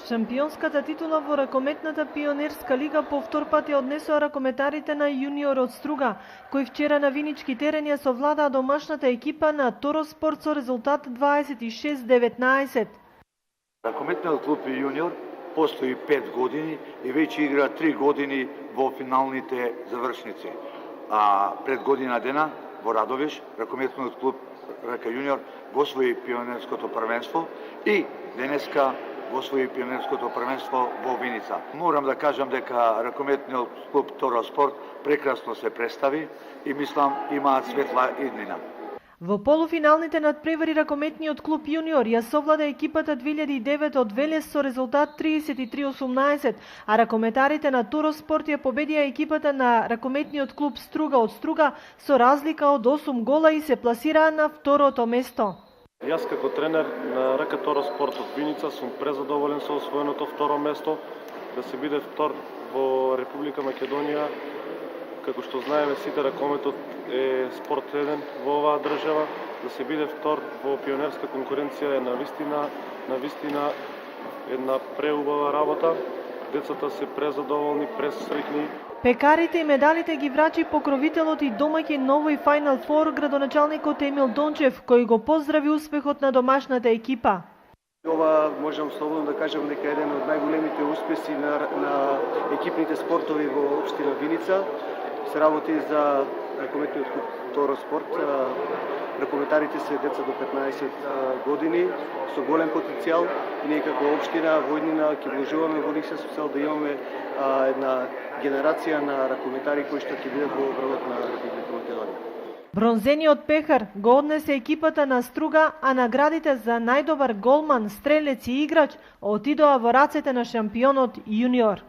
Шампионската титула во ракометната пионерска лига по втор пат ја однесоа ракометарите на јуниор од Струга, кои вчера на Винички терени ја совладаа домашната екипа на Тороспорт со резултат 26-19. Ракометниот клуб јуниор постои 5 години и веќе игра 3 години во финалните завршници. А пред година дена во Радовиш ракометниот клуб РК јуниор го освои пионерското првенство и денеска го освои пионерското првенство во Виница. Морам да кажам дека ракометниот клуб Тороспорт прекрасно се представи и мислам имаат светла иднина. Во полуфиналните надпревари ракометниот клуб јуниор ја совлада екипата 2009 од Велес со резултат 33-18, а ракометарите на Тороспорт ја победија екипата на ракометниот клуб Струга од Струга со разлика од 8 гола и се пласираа на второто место. Јас како тренер на РК Тороспорт од Виница сум презадоволен со освоеното второ место, да се биде втор во Република Македонија. Како што знаеме сите, ракометот е спорт еден во оваа држава, да се биде втор во пионерска конкуренција е навистина една преубава работа. Децата се презадоволни, пресреќни. Пекарите и медалите ги врачи покровителот и домаќин на овој Final Four, градоначалникот Емил Дончев, кој го поздрави успехот на домашната екипа. Ова можам слободно да кажам дека е еден од најголемите успеси на екипните спортови во општина Виница. Се работи за ракометниот клуб Тороспорт. Ракометарите се деца до 15 години со голем потенцијал и ние како општина Војнина ќе вложуваме во нив со цел да имаме една генерација на ракометари кои што ќе бидат во обрвот на Република Македонија. Бронзениот пехар го однесе екипата на Струга, а наградите за најдобар голман, стрелец и играч отидоа во рацете на шампионот јуниор.